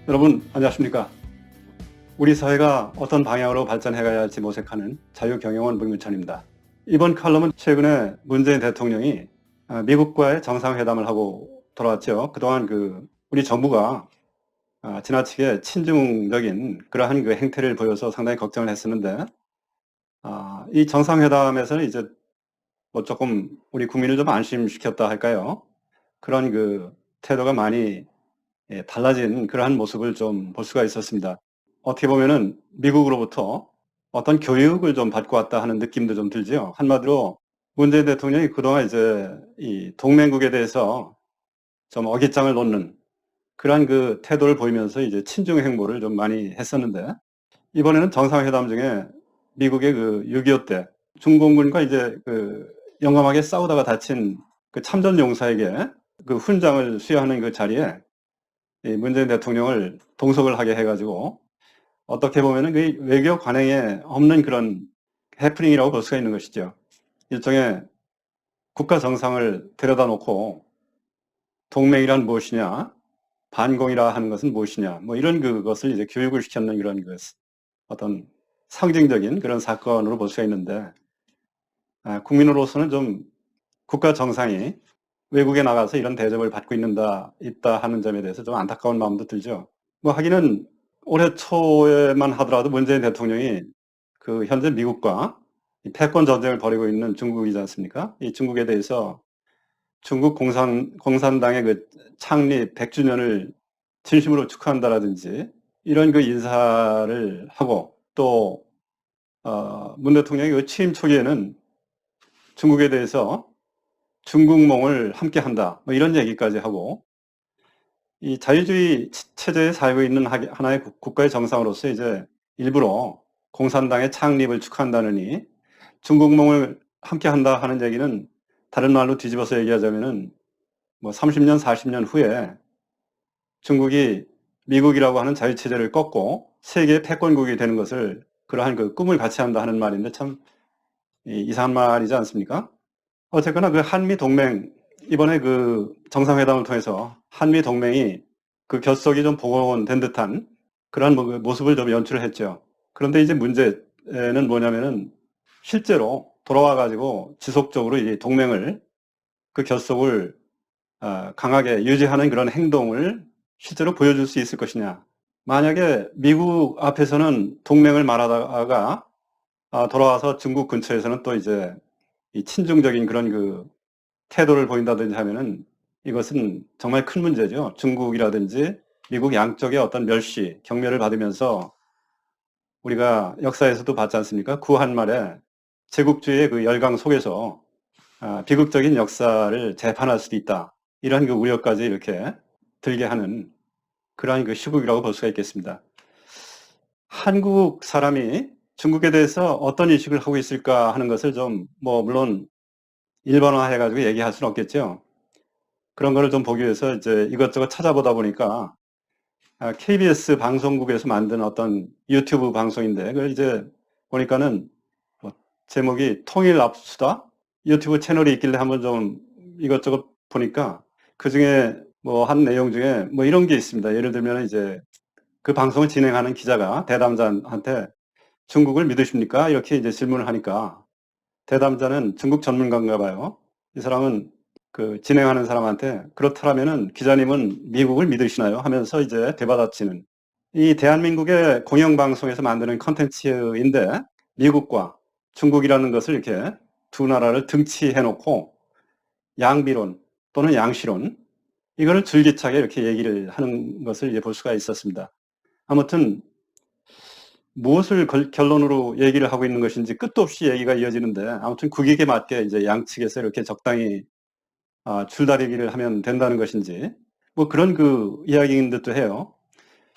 여러분 안녕하십니까? 우리 사회가 어떤 방향으로 발전해가야 할지 모색하는 자유경영원 문근천입니다. 이번 칼럼은 최근에 문재인 대통령이 미국과의 정상회담을 하고 돌아왔죠. 그동안 우리 정부가 지나치게 친중적인 그러한 행태를 보여서 상당히 걱정을 했었는데, 이 정상회담에서는 이제 뭐 조금 우리 국민을 좀 안심시켰다 할까요? 그런 태도가 많이 달라진 그러한 모습을 좀 볼 수가 있었습니다. 어떻게 보면은 미국으로부터 어떤 교육을 좀 받고 왔다 하는 느낌도 좀 들지요. 한마디로 문재인 대통령이 그동안 이제 이 동맹국에 대해서 좀 어깃장을 놓는 그러한 태도를 보이면서 이제 친중 행보를 좀 많이 했었는데, 이번에는 정상회담 중에 미국의 6.25 때 중공군과 이제 용감하게 싸우다가 다친 참전 용사에게 훈장을 수여하는 자리에 이 문재인 대통령을 동석을 하게 해가지고, 어떻게 보면은 외교 관행에 없는 그런 해프닝이라고 볼 수가 있는 것이죠. 일종의 국가 정상을 데려다 놓고 동맹이란 무엇이냐, 반공이라 하는 것은 무엇이냐, 뭐 이런 그것을 이제 교육을 시켰는 그런 어떤 상징적인 그런 사건으로 볼 수가 있는데, 국민으로서는 좀 국가 정상이 외국에 나가서 이런 대접을 받고 있다 하는 점에 대해서 좀 안타까운 마음도 들죠. 뭐 하기는 올해 초에만 하더라도 문재인 대통령이 현재 미국과 패권 전쟁을 벌이고 있는 중국이지 않습니까? 이 중국에 대해서 중국 공산당의 창립 100주년을 진심으로 축하한다라든지 이런 인사를 하고, 또 문 대통령이 취임 초기에는 중국에 대해서 중국몽을 함께 한다, 뭐 이런 얘기까지 하고, 이 자유주의 체제에 살고 있는 하나의 국가의 정상으로서 이제 일부러 공산당의 창립을 축하한다느니 중국몽을 함께 한다 하는 얘기는, 다른 말로 뒤집어서 얘기하자면은 뭐 30년, 40년 후에 중국이 미국이라고 하는 자유체제를 꺾고 세계의 패권국이 되는 것을, 그러한 꿈을 같이 한다 하는 말인데, 참 이상한 말이지 않습니까? 어쨌거나 한미 동맹, 이번에 정상회담을 통해서 한미 동맹이 결속이 좀 복원된 듯한 그러한 모습을 좀 연출을 했죠. 그런데 이제 문제는 뭐냐면은, 실제로 돌아와 가지고 지속적으로 이 동맹을, 결속을 강하게 유지하는 그런 행동을 실제로 보여줄 수 있을 것이냐. 만약에 미국 앞에서는 동맹을 말하다가 돌아와서 중국 근처에서는 또 이제 이 친중적인 그런 태도를 보인다든지 하면은, 이것은 정말 큰 문제죠. 중국이라든지 미국 양쪽의 어떤 멸시, 경멸을 받으면서, 우리가 역사에서도 봤지 않습니까? 구한말에 제국주의의 열강 속에서 비극적인 역사를 재판할 수도 있다, 이런 우려까지 이렇게 들게 하는 그러한 시국이라고 볼 수가 있겠습니다. 한국 사람이 중국에 대해서 어떤 인식을 하고 있을까 하는 것을 좀, 물론 일반화 해가지고 얘기할 수는 없겠죠. 그런 거를 좀 보기 위해서 이제 이것저것 찾아보다 보니까, KBS 방송국에서 만든 어떤 유튜브 방송인데, 그걸 이제 보니까는 뭐 제목이 통일압수다? 유튜브 채널이 있길래 한번 좀 이것저것 보니까, 그 중에 한 내용 중에 이런 게 있습니다. 예를 들면 이제 그 방송을 진행하는 기자가 대담자한테 중국을 믿으십니까? 이렇게 이제 질문을 하니까, 대담자는 중국 전문가인가 봐요. 이 사람은 진행하는 사람한테 그렇다면은 기자님은 미국을 믿으시나요? 하면서 이제 되받아치는, 이 대한민국의 공영방송에서 만드는 컨텐츠인데, 미국과 중국이라는 것을 이렇게 두 나라를 등치해 놓고 양비론 또는 양시론, 이거를 줄기차게 이렇게 얘기를 하는 것을 이제 볼 수가 있었습니다. 아무튼 무엇을 결론으로 얘기를 하고 있는 것인지 끝도 없이 얘기가 이어지는데, 아무튼 국익에 맞게 이제 양측에서 이렇게 적당히 줄다리기를 하면 된다는 것인지, 그런 이야기인 듯도 해요.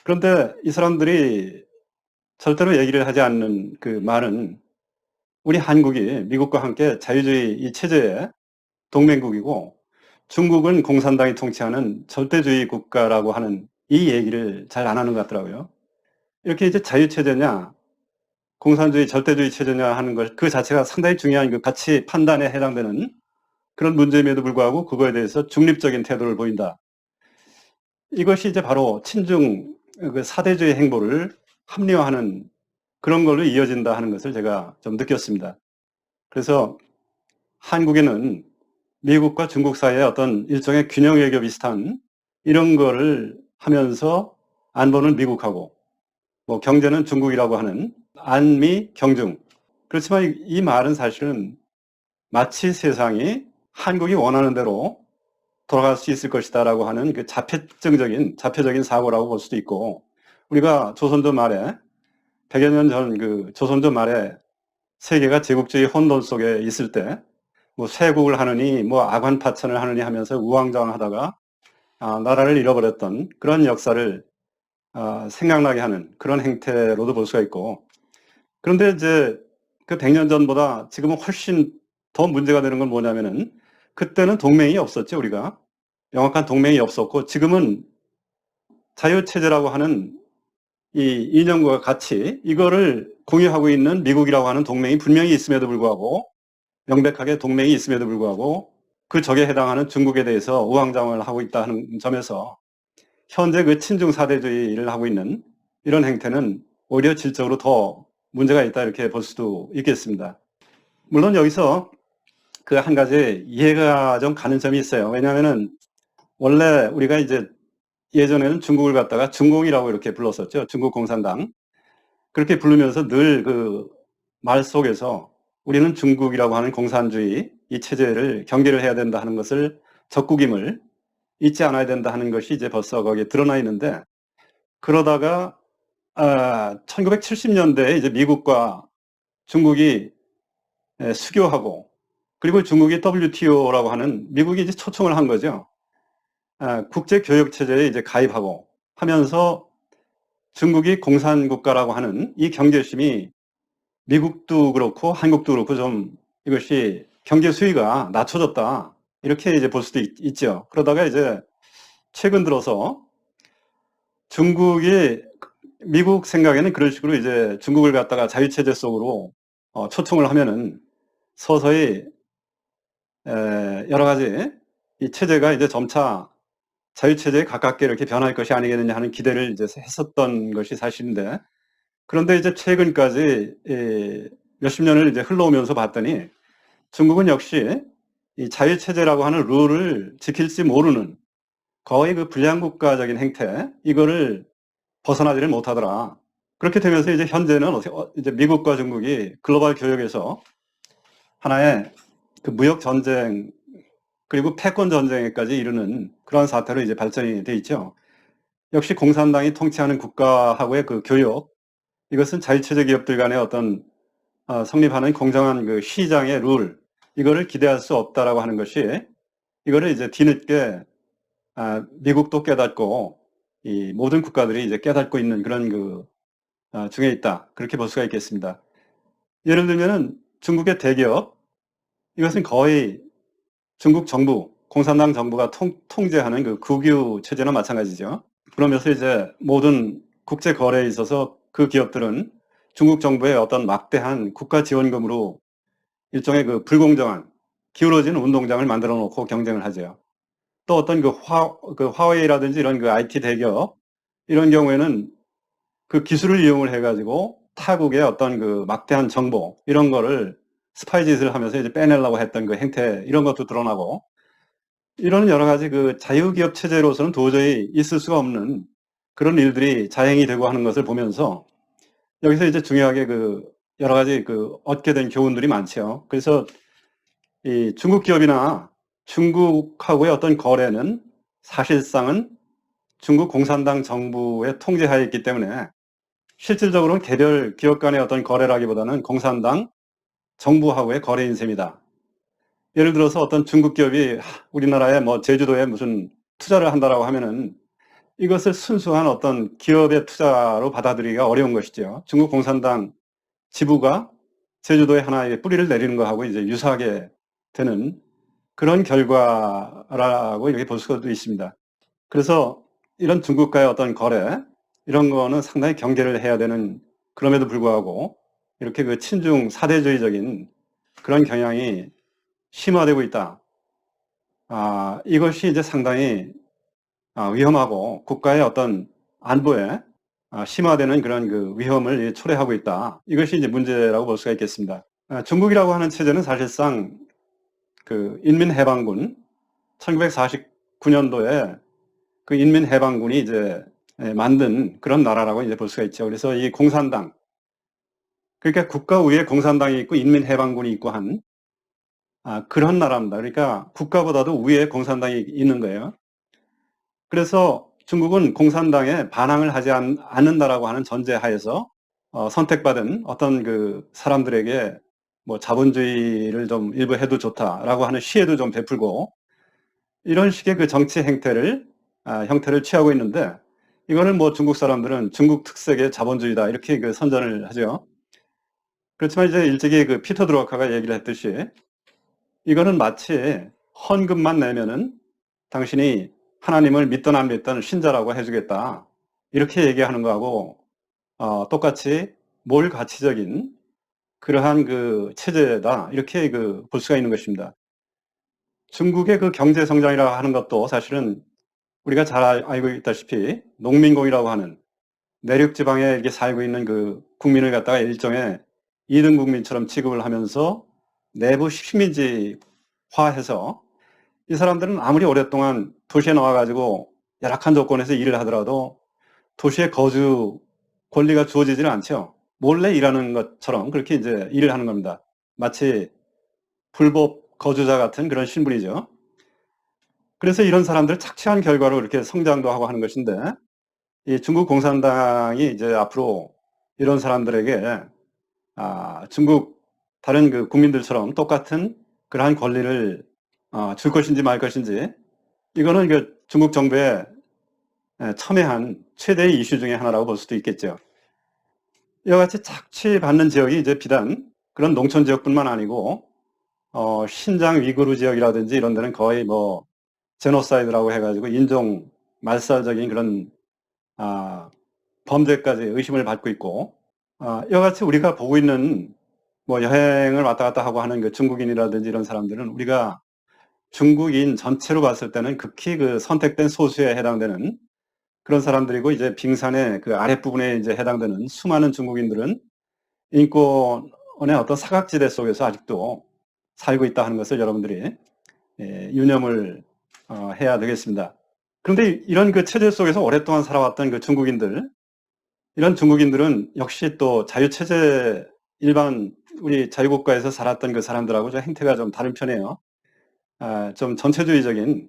그런데 이 사람들이 절대로 얘기를 하지 않는 말은, 우리 한국이 미국과 함께 자유주의 이 체제의 동맹국이고 중국은 공산당이 통치하는 절대주의 국가라고 하는 이 얘기를 잘 안 하는 것 같더라고요. 이렇게 이제 자유체제냐 공산주의 절대주의 체제냐 하는 것 그 자체가 상당히 중요한 가치 판단에 해당되는 그런 문제임에도 불구하고 그거에 대해서 중립적인 태도를 보인다. 이것이 이제 바로 친중 그 사대주의 행보를 합리화하는 그런 걸로 이어진다 하는 것을 제가 좀 느꼈습니다. 그래서 한국에는 미국과 중국 사이의 어떤 일종의 균형 외교 비슷한 이런 거를 하면서 안보는 미국하고 뭐 경제는 중국이라고 하는 안미 경중. 그렇지만 이 말은 사실은 마치 세상이 한국이 원하는 대로 돌아갈 수 있을 것이다라고 하는 그 자폐적인 사고라고 볼 수도 있고, 우리가 조선조 말에 100여 년 전 그 조선조 말에 세계가 제국주의 혼돈 속에 있을 때 뭐 쇄국을 하느니 뭐 아관파천을 하느니 하면서 우왕좌왕하다가 나라를 잃어버렸던 그런 역사를 생각나게 하는 그런 행태로도 볼 수가 있고, 그런데 이제 그 100년 전보다 지금은 훨씬 더 문제가 되는 건 뭐냐면은 그때는 동맹이 없었죠. 우리가 명확한 동맹이 없었고, 지금은 자유체제라고 하는 이 이념과 같이 이거를 공유하고 있는 미국이라고 하는 동맹이 분명히 있음에도 불구하고, 명백하게 동맹이 있음에도 불구하고 그 적에 해당하는 중국에 대해서 우왕좌왕을 하고 있다는 점에서 현재 그 친중 사대주의를 하고 있는 이런 행태는 오히려 질적으로 더 문제가 있다 이렇게 볼 수도 있겠습니다. 물론 여기서 그 한 가지 이해가 좀 가는 점이 있어요. 왜냐하면은 원래 우리가 이제 예전에는 중국을 갖다가 중공이라고 이렇게 불렀었죠. 중국 공산당. 그렇게 부르면서 늘 그 말 속에서 우리는 중국이라고 하는 공산주의 이 체제를 경계를 해야 된다 하는 것을, 적국임을 잊지 않아야 된다 하는 것이 이제 벌써 거기에 드러나 있는데, 그러다가 1970년대에 이제 미국과 중국이 수교하고, 그리고 중국이 WTO라고 하는, 미국이 이제 초청을 한 거죠. 국제교역체제에 이제 가입하고 하면서 중국이 공산국가라고 하는 이 경계심이 미국도 그렇고 한국도 그렇고 좀 이것이 경제 수위가 낮춰졌다, 이렇게 이제 볼 수도 있죠. 그러다가 이제 최근 들어서 중국이, 미국 생각에는 그런 식으로 이제 중국을 갖다가 자유체제 속으로 초청을 하면은 서서히 여러 가지 이 체제가 이제 점차 자유체제에 가깝게 이렇게 변할 것이 아니겠느냐 하는 기대를 이제 했었던 것이 사실인데, 그런데 이제 최근까지 몇십 년을 이제 흘러오면서 봤더니 중국은 역시 이 자유체제라고 하는 룰을 지킬지 모르는 거의 그 불량국가적인 행태, 이거를 벗어나지를 못하더라. 그렇게 되면서 이제 현재는 이제 미국과 중국이 글로벌 교역에서 하나의 그 무역 전쟁 그리고 패권 전쟁에까지 이르는 그러한 사태로 이제 발전이 돼 있죠. 역시 공산당이 통치하는 국가하고의 그 교역, 이것은 자유체제 기업들 간의 어떤 성립하는 공정한 그 시장의 룰, 이거를 기대할 수 없다라고 하는 것이, 이거를 이제 뒤늦게 미국도 깨닫고 이 모든 국가들이 이제 깨닫고 있는 그런 그 중에 있다, 그렇게 볼 수가 있겠습니다. 예를 들면은 중국의 대기업, 이것은 거의 중국 정부, 공산당 정부가 통제하는 그 국유 체제나 마찬가지죠. 그러면서 이제 모든 국제 거래에 있어서 그 기업들은 중국 정부의 어떤 막대한 국가 지원금으로 일종의 그 불공정한 기울어진 운동장을 만들어 놓고 경쟁을 하죠. 또 어떤 그 화웨이라든지 이런 그 IT 대기업, 이런 경우에는 그 기술을 이용을 해가지고 타국의 어떤 그 막대한 정보, 이런 거를 스파이 짓을 하면서 이제 빼내려고 했던 그 행태, 이런 것도 드러나고, 이런 여러 가지 그 자유기업 체제로서는 도저히 있을 수가 없는 그런 일들이 자행이 되고 하는 것을 보면서, 여기서 이제 중요하게 그 여러 가지 그 얻게 된 교훈들이 많죠. 그래서 이 중국 기업이나 중국하고의 어떤 거래는 사실상은 중국 공산당 정부의 통제하에 있기 때문에 실질적으로는 개별 기업 간의 어떤 거래라기보다는 공산당 정부하고의 거래인 셈이다. 예를 들어서 어떤 중국 기업이 우리나라의 뭐 제주도에 무슨 투자를 한다라고 하면은 이것을 순수한 어떤 기업의 투자로 받아들이기가 어려운 것이죠. 중국 공산당 지부가 제주도에 하나의 뿌리를 내리는 것하고 이제 유사하게 되는 그런 결과라고 이렇게 볼 수도 있습니다. 그래서 이런 중국과의 어떤 거래, 이런 거는 상당히 경계를 해야 되는, 그럼에도 불구하고 이렇게 그 친중 사대주의적인 그런 경향이 심화되고 있다. 이것이 이제 상당히 위험하고 국가의 어떤 안보에 심화되는 그런 그 위험을 초래하고 있다. 이것이 이제 문제라고 볼 수가 있겠습니다. 중국이라고 하는 체제는 사실상 그 인민해방군 1949년도에 그 인민해방군이 이제 만든 그런 나라라고 이제 볼 수가 있죠. 그래서 이 공산당, 그러니까 국가 위에 공산당이 있고 인민해방군이 있고 한 그런 나라입니다. 그러니까 국가보다도 위에 공산당이 있는 거예요. 그래서 중국은 공산당에 반항을 하지 않는다라고 하는 전제하에서 선택받은 어떤 그 사람들에게 뭐 자본주의를 좀 일부 해도 좋다라고 하는 시혜도 좀 베풀고 이런 식의 그 정치 형태를 취하고 있는데 이거는 뭐 중국 사람들은 중국 특색의 자본주의다 이렇게 그 선전을 하죠. 그렇지만 이제 일찍이 그 피터 드루커가 얘기를 했듯이 이거는 마치 헌금만 내면은 당신이 하나님을 믿든 안 믿든 신자라고 해주겠다. 이렇게 얘기하는 거하고 똑같이 몰 가치적인 그러한 그 체제다. 이렇게 그 볼 수가 있는 것입니다. 중국의 그 경제 성장이라고 하는 것도 사실은 우리가 잘 알고 있다시피 농민공이라고 하는 내륙 지방에 이렇게 살고 있는 그 국민을 갖다가 일종의 2등 국민처럼 취급을 하면서 내부 식민지화해서 이 사람들은 아무리 오랫동안 도시에 나와가지고 열악한 조건에서 일을 하더라도 도시의 거주 권리가 주어지지는 않죠. 몰래 일하는 것처럼 그렇게 이제 일을 하는 겁니다. 마치 불법 거주자 같은 그런 신분이죠. 그래서 이런 사람들 착취한 결과로 이렇게 성장도 하고 하는 것인데 이 중국 공산당이 이제 앞으로 이런 사람들에게 중국 다른 그 국민들처럼 똑같은 그러한 권리를 줄 것인지 말 것인지 이거는 그 중국 정부의 첨예한 최대의 이슈 중에 하나라고 볼 수도 있겠죠. 이와 같이 착취받는 지역이 이제 비단 그런 농촌 지역뿐만 아니고 신장 위구르 지역이라든지 이런 데는 거의 뭐 제노사이드라고 해가지고 인종 말살적인 그런 범죄까지 의심을 받고 있고 이와 같이 우리가 보고 있는 뭐 여행을 왔다 갔다 하고 하는 그 중국인이라든지 이런 사람들은 우리가 중국인 전체로 봤을 때는 극히 그 선택된 소수에 해당되는 그런 사람들이고 이제 빙산의 그 아랫부분에 이제 해당되는 수많은 중국인들은 인권의 어떤 사각지대 속에서 아직도 살고 있다 하는 것을 여러분들이 유념을 해야 되겠습니다. 그런데 이런 그 체제 속에서 오랫동안 살아왔던 그 중국인들, 이런 중국인들은 역시 또 자유체제 일반 우리 자유국가에서 살았던 그 사람들하고 좀 행태가 좀 다른 편이에요. 좀 전체주의적인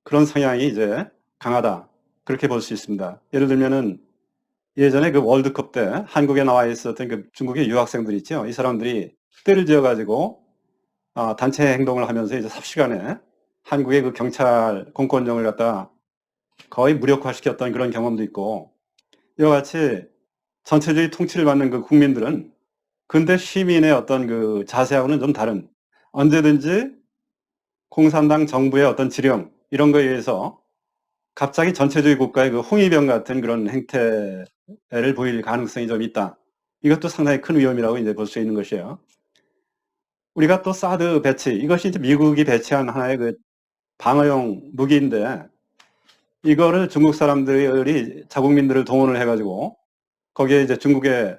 그런 성향이 이제 강하다. 그렇게 볼 수 있습니다. 예를 들면은 예전에 그 월드컵 때 한국에 나와 있었던 그 중국의 유학생들 있죠. 이 사람들이 때를 지어가지고 단체 행동을 하면서 이제 삽시간에 한국의 그 경찰 공권력을 갖다 거의 무력화시켰던 그런 경험도 있고 이와 같이 전체주의 통치를 받는 그 국민들은 근대 시민의 어떤 그 자세하고는 좀 다른 언제든지 공산당 정부의 어떤 지령 이런 거에 의해서 갑자기 전체주의 국가의 그 홍위병 같은 그런 행태를 보일 가능성이 좀 있다. 이것도 상당히 큰 위험이라고 이제 볼 수 있는 것이에요. 우리가 또 사드 배치, 이것이 이제 미국이 배치한 하나의 그 방어용 무기인데 이거를 중국 사람들이 자국민들을 동원을 해가지고 거기에 이제 중국에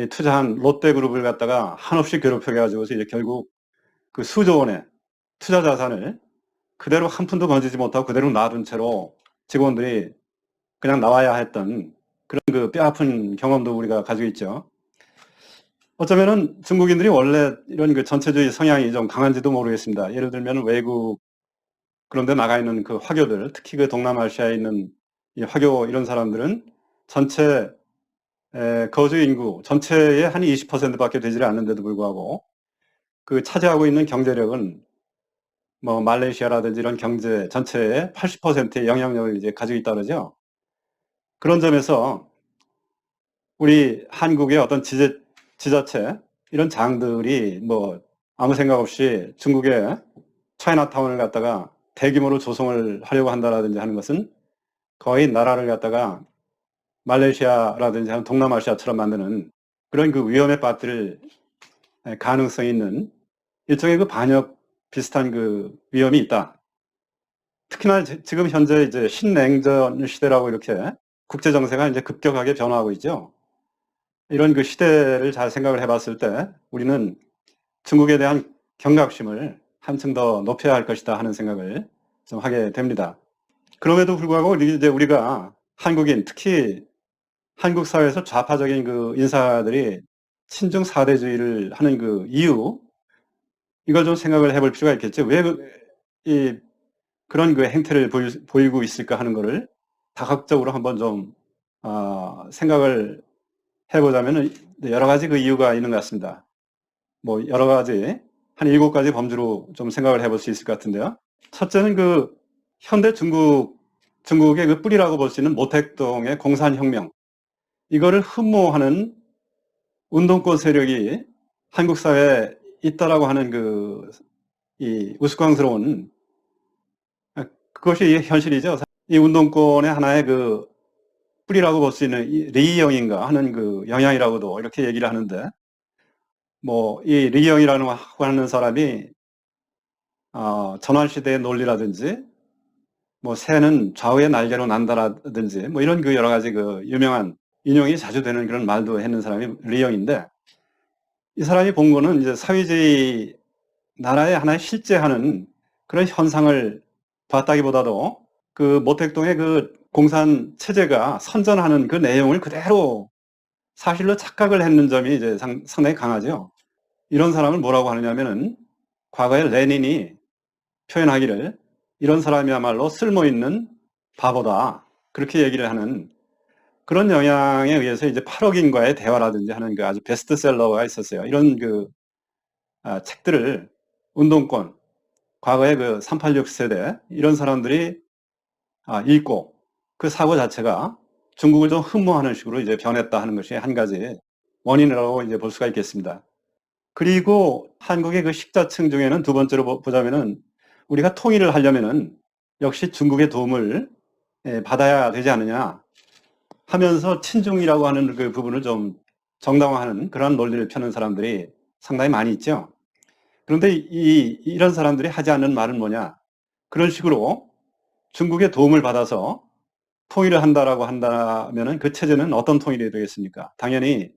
투자한 롯데그룹을 갖다가 한없이 괴롭혀가지고 이제 결국 그 수조 원의 투자 자산을 그대로 한 푼도 건지지 못하고 그대로 놔둔 채로 직원들이 그냥 나와야 했던 그런 그 뼈아픈 경험도 우리가 가지고 있죠. 어쩌면은 중국인들이 원래 이런 그 전체주의 성향이 좀 강한지도 모르겠습니다. 예를 들면 외국 그런데 나가 있는 그 화교들, 특히 그 동남아시아에 있는 이 화교 이런 사람들은 전체 거주 인구 전체의 한 20%밖에 되지 않는데도 불구하고 그 차지하고 있는 경제력은 뭐 말레이시아라든지 이런 경제 전체의 80%의 영향력을 이제 가지고 있다 그러죠. 그런 점에서 우리 한국의 어떤 지자체 이런 장들이 뭐 아무 생각 없이 중국의 차이나타운을 갖다가 대규모로 조성을 하려고 한다라든지 하는 것은 거의 나라를 갖다가 말레이시아라든지 하는 동남아시아처럼 만드는 그런 그 위험에 빠뜨릴 가능성이 있는 일종의 그 반역 비슷한 그 위험이 있다. 특히나 지금 현재 이제 신냉전 시대라고 이렇게 국제 정세가 이제 급격하게 변화하고 있죠. 이런 그 시대를 잘 생각을 해봤을 때 우리는 중국에 대한 경각심을 한층 더 높여야 할 것이다 하는 생각을 좀 하게 됩니다. 그럼에도 불구하고 이제 우리가 한국인, 특히 한국 사회에서 좌파적인 그 인사들이 친중 사대주의를 하는 그 이유, 이걸 좀 생각을 해볼 필요가 있겠죠. 왜 그런 그 행태를 보이고 있을까 하는 거를 다각적으로 한번 좀 생각을 해보자면 여러 가지 그 이유가 있는 것 같습니다. 뭐 여러 가지 한 7가지 범주로 좀 생각을 해볼 수 있을 것 같은데요. 첫째는 그 현대 중국의 그 뿌리라고 볼 수 있는 모택동의 공산혁명, 이거를 흠모하는 운동권 세력이 한국 사회에 있다라고 하는 이 우스꽝스러운, 그것이 현실이죠. 이 운동권의 하나의 그 뿌리라고 볼 수 있는 리영인가 하는 그 영향이라고도 이렇게 얘기를 하는데, 뭐 이 리영이라는 하는 사람이 전환시대의 논리라든지 뭐 새는 좌우의 날개로 난다라든지 뭐 이런 그 여러 가지 그 유명한 인용이 자주 되는 그런 말도 했는 사람이 리영인데, 이 사람이 본 거는 이제 사회주의 나라의 하나의 실제하는 그런 현상을 봤다기보다도 그 모택동의 그 공산 체제가 선전하는 그 내용을 그대로 사실로 착각을 했는 점이 이제 상당히 강하죠. 이런 사람을 뭐라고 하느냐면은 과거에 레닌이 표현하기를 이런 사람이야말로 쓸모있는 바보다, 그렇게 얘기를 하는 그런 영향에 의해서 이제 8억인과의 대화라든지 하는 그 아주 베스트셀러가 있었어요. 이런 그 책들을 운동권, 과거의 그 386 세대 이런 사람들이 읽고 그 사고 자체가 중국을 좀 흠모하는 식으로 이제 변했다 하는 것이 한 가지 원인이라고 이제 볼 수가 있겠습니다. 그리고 한국의 그 식자층 중에는 두 번째로 보자면은 우리가 통일을 하려면은 역시 중국의 도움을 받아야 되지 않느냐 하면서 친중이라고 하는 그 부분을 좀 정당화하는 그런 논리를 펴는 사람들이 상당히 많이 있죠. 그런데 이런 사람들이 하지 않는 말은 뭐냐? 그런 식으로 중국의 도움을 받아서 통일을 한다라고 한다면은 그 체제는 어떤 통일이 되겠습니까? 당연히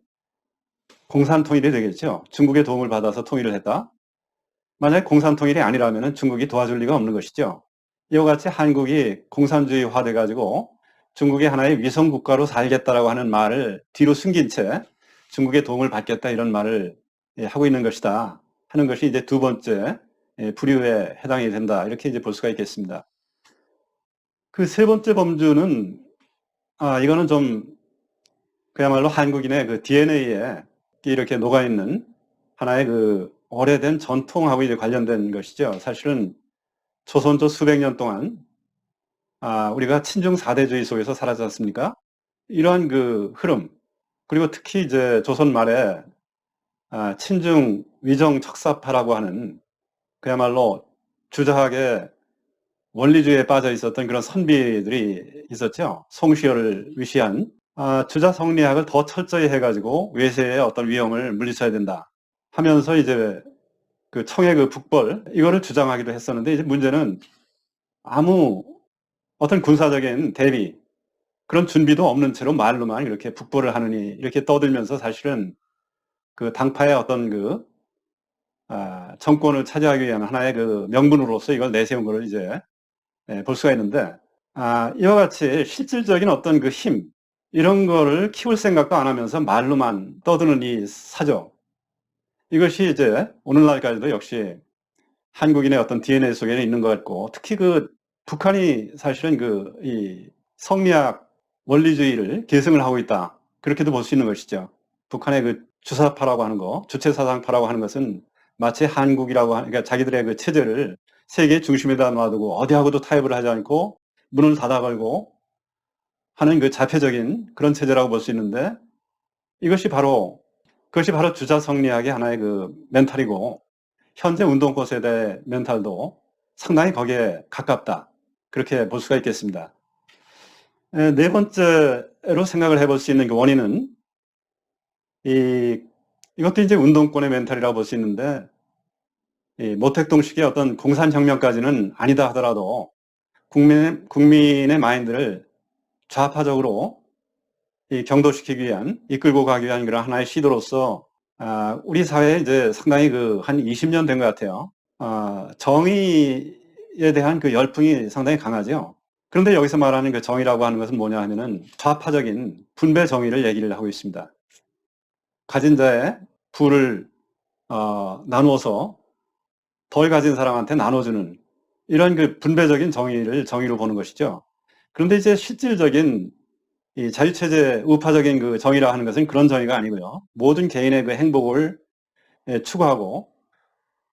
공산 통일이 되겠죠. 중국의 도움을 받아서 통일을 했다. 만약에 공산 통일이 아니라면은 중국이 도와줄 리가 없는 것이죠. 이와 같이 한국이 공산주의화 돼가지고 중국의 하나의 위성 국가로 살겠다라고 하는 말을 뒤로 숨긴 채 중국의 도움을 받겠다 이런 말을 하고 있는 것이다 하는 것이 이제 두 번째 부류에 해당이 된다, 이렇게 이제 볼 수가 있겠습니다. 그 세 번째 범주는 이거는 좀 그야말로 한국인의 그 DNA에 이렇게 녹아있는 하나의 그 오래된 전통하고 이제 관련된 것이죠. 사실은 조선조 수백 년 동안 우리가 친중 사대주의 속에서 살았지 않습니까? 이러한 그 흐름, 그리고 특히 이제 조선 말에 친중 위정 척사파라고 하는 그야말로 주저하게 원리주의에 빠져 있었던 그런 선비들이 있었죠. 송시효를 위시한 주자 성리학을 더 철저히 해가지고 외세의 어떤 위험을 물리쳐야 된다 하면서 이제 그 청의 그 북벌 이거를 주장하기도 했었는데, 이제 문제는 아무 어떤 군사적인 대비 그런 준비도 없는 채로 말로만 이렇게 북벌을 하느니 이렇게 떠들면서 사실은 그 당파의 어떤 그 정권을 차지하기 위한 하나의 그 명분으로서 이걸 내세운 걸 이제 볼 수가 있는데, 이와 같이 실질적인 어떤 그 힘, 이런 거를 키울 생각도 안 하면서 말로만 떠드는 이 사조, 이것이 이제 오늘날까지도 역시 한국인의 어떤 DNA 속에는 있는 것 같고, 특히 그 북한이 사실은 이 성리학 원리주의를 계승을 하고 있다, 그렇게도 볼 수 있는 것이죠. 북한의 그 주사파라고 하는 거, 주체사상파라고 하는 것은 마치 한국이라고 하는, 그러니까 자기들의 그 체제를 세계 중심에다 놔두고 어디하고도 타협을 하지 않고 문을 닫아 걸고 하는 그 자폐적인 그런 체제라고 볼 수 있는데, 그것이 바로 주자 성리학의 하나의 그 멘탈이고, 현재 운동권 세대 멘탈도 상당히 거기에 가깝다, 그렇게 볼 수가 있겠습니다. 네 번째로 생각을 해볼 수 있는 그 원인은 이것도 이제 운동권의 멘탈이라고 볼 수 있는데, 이 모택동식의 어떤 공산혁명까지는 아니다 하더라도 국민의 마인드를 좌파적으로 이 경도시키기 위한, 이끌고 가기 위한 그런 하나의 시도로서 우리 사회에 이제 상당히 한 20년 된 것 같아요. 정의에 대한 그 열풍이 상당히 강하죠. 그런데 여기서 말하는 그 정의라고 하는 것은 뭐냐 하면은 좌파적인 분배 정의를 얘기를 하고 있습니다. 가진 자의 부를 나누어서 덜 가진 사람한테 나눠주는 이런 그 분배적인 정의로 보는 것이죠. 그런데 이제 실질적인 이 자유체제 우파적인 그 정의라 하는 것은 그런 정의가 아니고요. 모든 개인의 그 행복을 추구하고,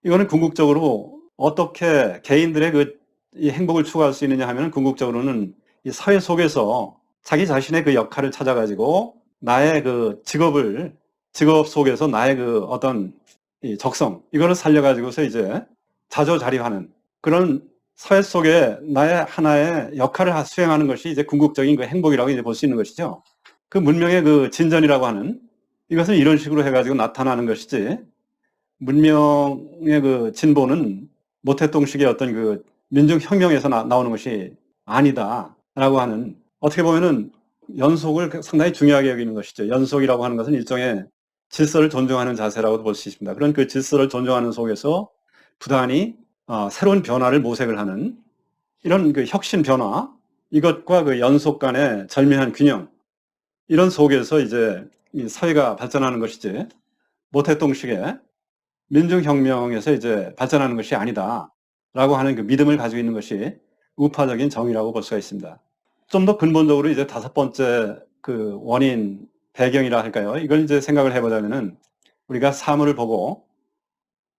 이거는 궁극적으로 어떻게 개인들의 이 행복을 추구할 수 있느냐 하면 궁극적으로는 이 사회 속에서 자기 자신의 그 역할을 찾아가지고 나의 그 직업 속에서 나의 그 어떤 이 적성, 이거를 살려가지고서 이제 자조자립하는 그런 사회 속에 나의 하나의 역할을 수행하는 것이 이제 궁극적인 그 행복이라고 이제 볼 수 있는 것이죠. 그 문명의 그 진전이라고 하는 이것은 이런 식으로 해가지고 나타나는 것이지, 문명의 그 진보는 모태똥식의 어떤 그 민중혁명에서 나오는 것이 아니다라고 하는, 어떻게 보면은 연속을 상당히 중요하게 여기는 것이죠. 연속이라고 하는 것은 일종의 질서를 존중하는 자세라고도 볼 수 있습니다. 그런 그 질서를 존중하는 속에서 부단히 새로운 변화를 모색을 하는 이런 그 혁신 변화, 이것과 그 연속 간의 절묘한 균형, 이런 속에서 이제 이 사회가 발전하는 것이지, 모태똥식의 민중혁명에서 이제 발전하는 것이 아니다라고 하는 그 믿음을 가지고 있는 것이 우파적인 정의라고 볼 수가 있습니다. 좀 더 근본적으로 이제 다섯 번째 그 원인, 배경이라 할까요? 이걸 이제 생각을 해보자면은, 우리가 사물을 보고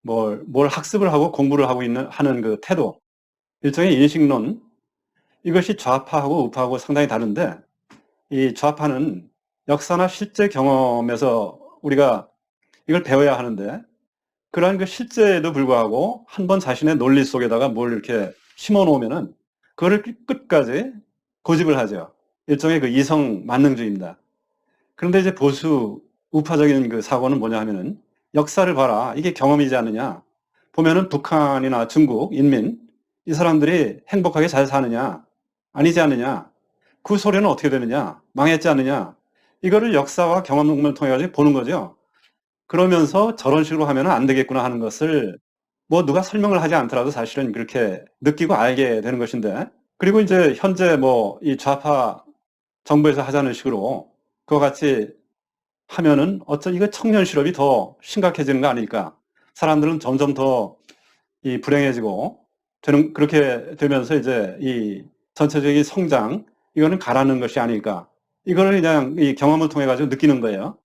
뭘 학습을 하고 공부를 하는 그 태도, 일종의 인식론, 이것이 좌파하고 우파하고 상당히 다른데, 이 좌파는 역사나 실제 경험에서 우리가 이걸 배워야 하는데, 그러한 그 실제에도 불구하고 한 번 자신의 논리 속에다가 뭘 이렇게 심어 놓으면은 그거를 끝까지 고집을 하죠. 일종의 그 이성 만능주의입니다. 그런데 이제 보수 우파적인 그 사고는 뭐냐 하면은, 역사를 봐라, 이게 경험이지 않느냐, 보면은 북한이나 중국 인민, 이 사람들이 행복하게 잘 사느냐 아니지 않느냐, 그 소리는 어떻게 되느냐, 망했지 않느냐, 이거를 역사와 경험을 통해 가지고 보는 거죠. 그러면서 저런 식으로 하면 안 되겠구나 하는 것을 뭐 누가 설명을 하지 않더라도 사실은 그렇게 느끼고 알게 되는 것인데, 그리고 이제 현재 뭐 이 좌파 정부에서 하자는 식으로 그와 같이 하면은 이거 청년 실업이 더 심각해지는 거 아닐까? 사람들은 점점 더 이 불행해지고 그렇게 되면서 이제 이 전체적인 성장, 이거는 가라앉는 것이 아닐까? 이거를 그냥 이 경험을 통해 가지고 느끼는 거예요.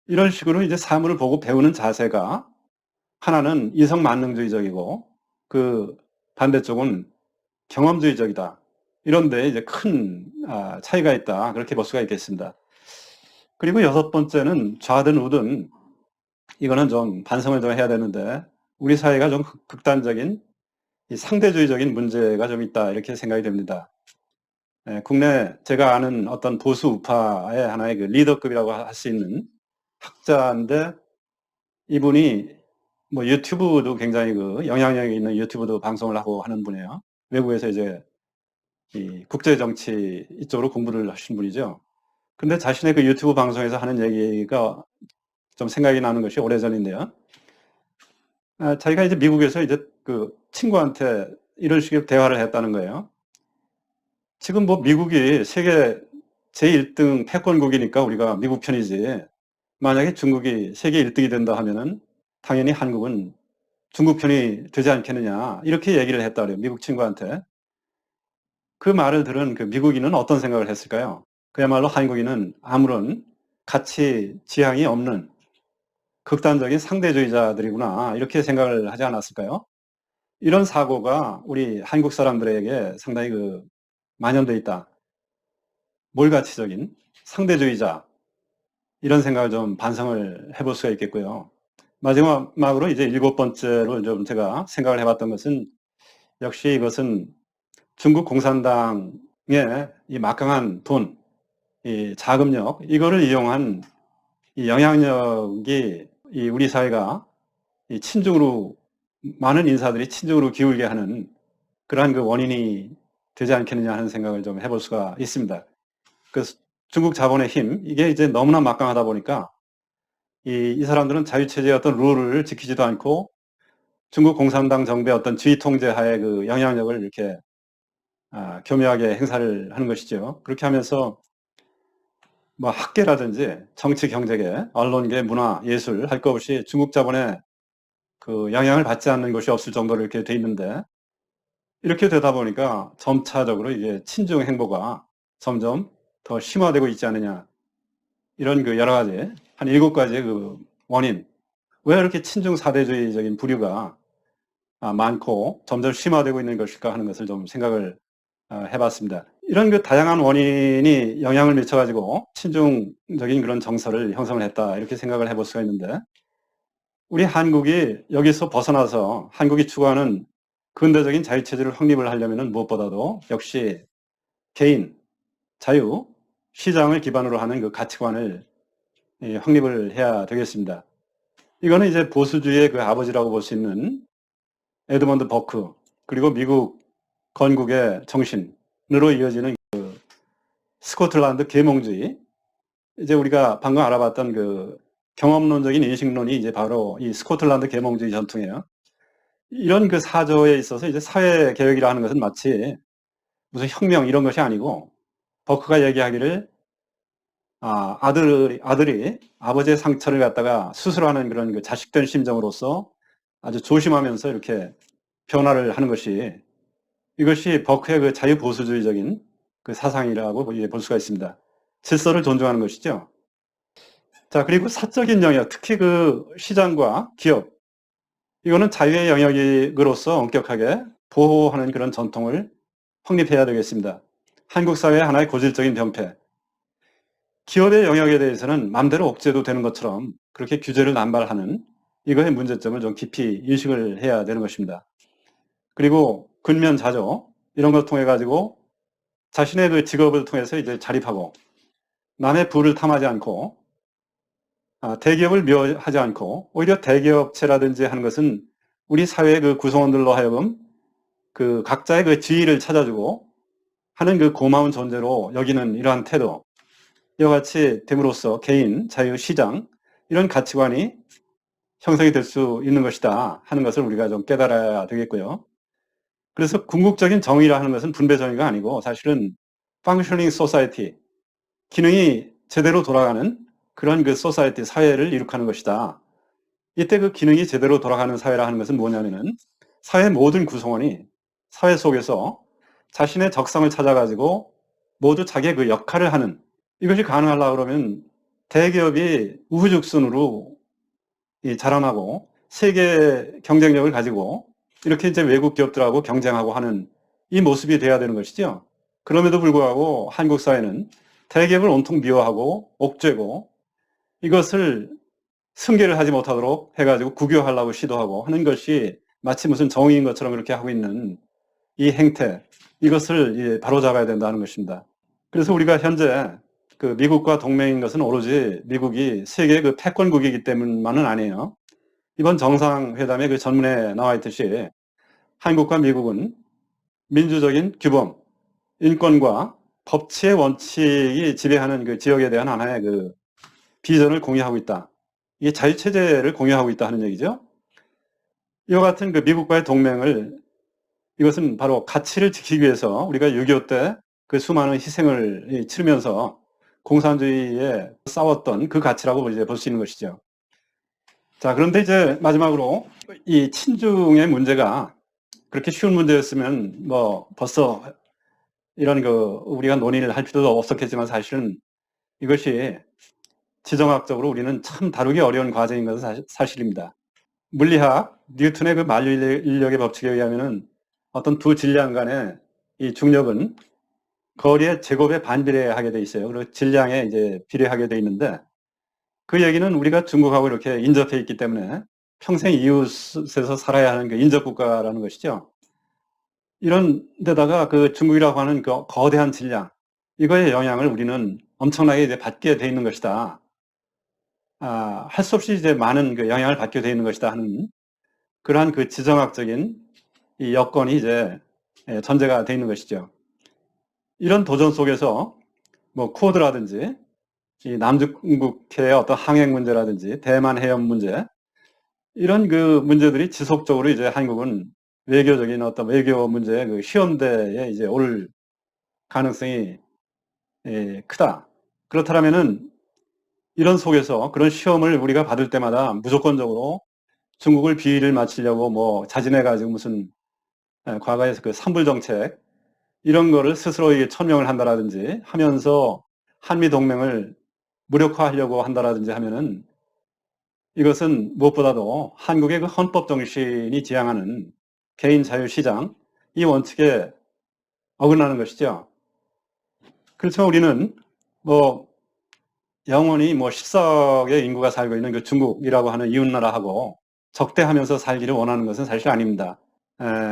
이런 식으로 이제 사물을 보고 배우는 자세가, 하나는 이성 만능주의적이고 그 반대쪽은 경험주의적이다. 이런데 이제 큰 차이가 있다, 그렇게 볼 수가 있겠습니다. 그리고 여섯 번째는 좌든 우든, 이거는 좀 반성을 좀 해야 되는데, 우리 사회가 좀 극단적인 이 상대주의적인 문제가 좀 있다, 이렇게 생각이 됩니다. 국내 제가 아는 어떤 보수 우파의 하나의 그 리더급이라고 할 수 있는 학자인데, 이분이 뭐 유튜브도 굉장히 그 영향력이 있는 유튜브도 방송을 하고 하는 분이에요. 외국에서 이제 이 국제 정치 이쪽으로 공부를 하신 분이죠. 근데 자신의 그 유튜브 방송에서 하는 얘기가 좀 생각이 나는 것이 오래전인데요. 자기가 이제 미국에서 이제 그 친구한테 이런 식의 대화를 했다는 거예요. 지금 뭐 미국이 세계 제1등 패권국이니까 우리가 미국 편이지, 만약에 중국이 세계 1등이 된다 하면은 당연히 한국은 중국 편이 되지 않겠느냐, 이렇게 얘기를 했다 그래요, 미국 친구한테. 그 말을 들은 그 미국인은 어떤 생각을 했을까요? 그야말로 한국인은 아무런 가치 지향이 없는 극단적인 상대주의자들이구나, 이렇게 생각을 하지 않았을까요? 이런 사고가 우리 한국 사람들에게 상당히 만연돼 있다. 몰가치적인 상대주의자, 이런 생각을 좀 반성을 해볼 수가 있겠고요. 마지막으로 이제 일곱 번째로 좀 제가 생각을 해봤던 것은, 역시 이것은 중국 공산당의 이 막강한 돈, 이 자금력, 이거를 이용한 이 영향력이 이 우리 사회가 이 친중으로, 많은 인사들이 친중으로 기울게 하는 그러한 그 원인이 되지 않겠느냐 하는 생각을 좀 해볼 수가 있습니다. 그 중국 자본의 힘, 이게 이제 너무나 막강하다 보니까 이 사람들은 자유체제의 어떤 룰을 지키지도 않고 중국 공산당 정부의 어떤 지휘 통제 하에 그 영향력을 이렇게 교묘하게 행사를 하는 것이죠. 그렇게 하면서 뭐 학계라든지 정치, 경제계, 언론계, 문화, 예술 할 것 없이 중국 자본의 그 영향을 받지 않는 것이 없을 정도로 이렇게 돼 있는데, 이렇게 되다 보니까 점차적으로 이게 친중 행보가 점점 더 심화되고 있지 않느냐, 이런 그 여러 가지 한 7가지의 그 원인, 왜 이렇게 친중 사대주의적인 부류가 많고 점점 심화되고 있는 것일까 하는 것을 좀 생각을 해봤습니다. 이런 그 다양한 원인이 영향을 미쳐가지고 친중적인 그런 정서를 형성을 했다, 이렇게 생각을 해볼 수가 있는데, 우리 한국이 여기서 벗어나서 한국이 추구하는 근대적인 자유체제를 확립을 하려면 무엇보다도 역시 개인, 자유, 시장을 기반으로 하는 그 가치관을 확립을 해야 되겠습니다. 이거는 이제 보수주의의 그 아버지라고 볼 수 있는 에드먼드 버크, 그리고 미국 건국의 정신으로 이어지는 그 스코틀랜드 계몽주의, 이제 우리가 방금 알아봤던 그 경험론적인 인식론이 이제 바로 이 스코틀랜드 계몽주의 전통이에요. 이런 그 사조에 있어서 이제 사회개혁이라 하는 것은 마치 무슨 혁명 이런 것이 아니고, 버크가 얘기하기를 아들이 아버지의 상처를 갖다가 수술하는 그런 그 자식된 심정으로서 아주 조심하면서 이렇게 변화를 하는 것이, 이것이 버크의 그 자유보수주의적인 그 사상이라고 볼 수가 있습니다. 질서를 존중하는 것이죠. 자, 그리고 사적인 영역, 특히 그 시장과 기업, 이거는 자유의 영역으로서 엄격하게 보호하는 그런 전통을 확립해야 되겠습니다. 한국 사회의 하나의 고질적인 병폐, 기업의 영역에 대해서는 마음대로 억제도 되는 것처럼 그렇게 규제를 남발하는 이거의 문제점을 좀 깊이 인식을 해야 되는 것입니다. 그리고 근면자조, 이런 걸 통해 가지고 자신의 그 직업을 통해서 이제 자립하고 남의 부를 탐하지 않고 대기업을 미워하지 않고, 오히려 대기업체라든지 하는 것은 우리 사회의 그 구성원들로 하여금 그 각자의 그 지위를 찾아주고 하는 그 고마운 존재로 여기는 이러한 태도, 이와 같이 됨으로써 개인, 자유, 시장, 이런 가치관이 형성이 될 수 있는 것이다 하는 것을 우리가 좀 깨달아야 되겠고요. 그래서 궁극적인 정의라 하는 것은 분배 정의가 아니고 사실은 functioning society, 기능이 제대로 돌아가는 그런 그 소사이티, 사회를 이룩하는 것이다. 이때 그 기능이 제대로 돌아가는 사회라 하는 것은 뭐냐면은 사회 모든 구성원이 사회 속에서 자신의 적성을 찾아가지고 모두 자기의 그 역할을 하는, 이것이 가능하려고 그러면 대기업이 우후죽순으로 자라나고 세계 경쟁력을 가지고 이렇게 이제 외국 기업들하고 경쟁하고 하는 이 모습이 돼야 되는 것이죠. 그럼에도 불구하고 한국 사회는 대기업을 온통 미워하고 옥죄고 이것을 승계를 하지 못하도록 해가지고 국유화하려고 시도하고 하는 것이 마치 무슨 정의인 것처럼 그렇게 하고 있는 이 행태, 이것을 바로잡아야 된다는 것입니다. 그래서 우리가 현재 그 미국과 동맹인 것은 오로지 미국이 세계의 그 패권국이기 때문만은 아니에요. 이번 정상회담의 그 전문에 나와 있듯이 한국과 미국은 민주적인 규범, 인권과 법치의 원칙이 지배하는 그 지역에 대한 하나의 그 비전을 공유하고 있다. 이게 자유체제를 공유하고 있다 하는 얘기죠. 이와 같은 그 미국과의 동맹을, 이것은 바로 가치를 지키기 위해서 우리가 6.25 때 그 수많은 희생을 치르면서 공산주의에 싸웠던 그 가치라고 이제 볼 수 있는 것이죠. 자, 그런데 이제 마지막으로 이 친중의 문제가 그렇게 쉬운 문제였으면 뭐 벌써 이런 그 우리가 논의를 할 필요도 없었겠지만, 사실은 이것이 지정학적으로 우리는 참 다루기 어려운 과정인 것은 사실입니다. 물리학 뉴턴의 그 만유인력의 법칙에 의하면은 어떤 두 질량 간의 이 중력은 거리의 제곱에 반비례하게 돼 있어요. 그리고 질량에 이제 비례하게 돼 있는데, 그 얘기는 우리가 중국하고 이렇게 인접해 있기 때문에 평생 이웃에서 살아야 하는 그 인접국가라는 것이죠. 이런 데다가 그 중국이라고 하는 그 거대한 질량, 이거의 영향을 우리는 엄청나게 이제 받게 돼 있는 것이다. 할 수 없이 이제 많은 그 영향을 받게 돼 있는 것이다 하는 그러한 그 지정학적인 이 여건이 이제 전제가 돼 있는 것이죠. 이런 도전 속에서 뭐 쿼드라든지 이 남중국해의 어떤 항행 문제라든지 대만 해협 문제 이런 그 문제들이 지속적으로 이제 한국은 외교적인 어떤 외교 문제의 그 시험대에 이제 올 가능성이 크다. 그렇다면은 이런 속에서 그런 시험을 우리가 받을 때마다 무조건적으로 중국을 비위를 맞추려고 뭐 자진해가지고 무슨 과거에 그 산불 정책 이런 거를 스스로 이게 천명을 한다라든지 하면서 한미 동맹을 무력화하려고 한다라든지 하면은 이것은 무엇보다도 한국의 그 헌법 정신이 지향하는 개인 자유시장 이 원칙에 어긋나는 것이죠. 그렇지만 우리는 뭐 영원히 뭐 14억의 인구가 살고 있는 그 중국이라고 하는 이웃나라하고 적대하면서 살기를 원하는 것은 사실 아닙니다.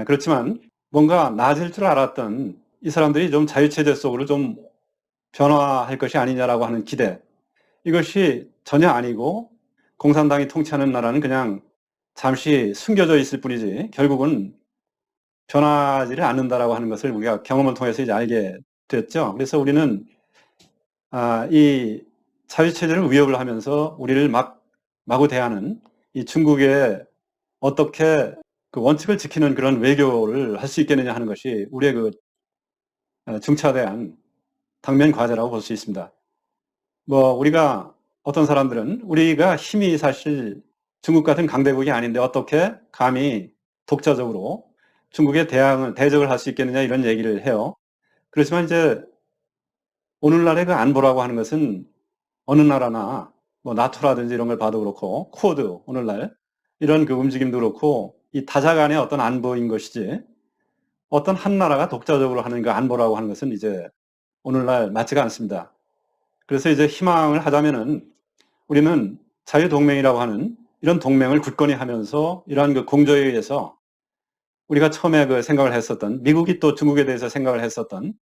그렇지만 뭔가 나아질 줄 알았던 이 사람들이 좀 자유체제 속으로 좀 변화할 것이 아니냐라고 하는 기대. 이것이 전혀 아니고 공산당이 통치하는 나라는 그냥 잠시 숨겨져 있을 뿐이지 결국은 변하지를 않는다라고 하는 것을 우리가 경험을 통해서 이제 알게 됐죠. 그래서 우리는 이 자유체제를 위협을 하면서 우리를 마구 대하는 이 중국에 어떻게 그 원칙을 지키는 그런 외교를 할 수 있겠느냐 하는 것이 우리의 그 중차대한 당면 과제라고 볼 수 있습니다. 뭐 우리가 어떤 사람들은 우리가 힘이 사실 중국 같은 강대국이 아닌데 어떻게 감히 독자적으로 중국에 대적을 할 수 있겠느냐 이런 얘기를 해요. 그렇지만 이제 오늘날의 그 안보라고 하는 것은 어느 나라나 뭐 나토라든지 이런 걸 봐도 그렇고 쿼드 오늘날 이런 그 움직임도 그렇고 이 다자 간의 어떤 안보인 것이지 어떤 한 나라가 독자적으로 하는 그 안보라고 하는 것은 이제 오늘날 맞지가 않습니다. 그래서 이제 희망을 하자면은 우리는 자유동맹이라고 하는 이런 동맹을 굳건히 하면서 이러한 그 공조에 의해서 우리가 처음에 그 생각을 했었던 미국이 또 중국에 대해서 생각을 했었던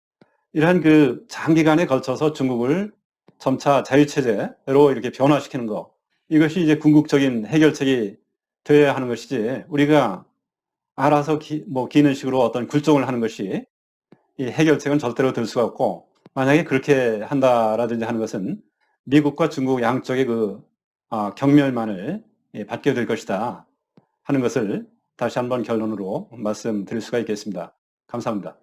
이러한 그 장기간에 걸쳐서 중국을 점차 자유체제로 이렇게 변화시키는 것. 이것이 이제 궁극적인 해결책이 되어야 하는 것이지 우리가 알아서 기는 식으로 어떤 굴종을 하는 것이 이 해결책은 절대로 될 수가 없고 만약에 그렇게 한다라든지 하는 것은 미국과 중국 양쪽의 그 경멸만을 받게 될 것이다 하는 것을 다시 한번 결론으로 말씀드릴 수가 있겠습니다. 감사합니다.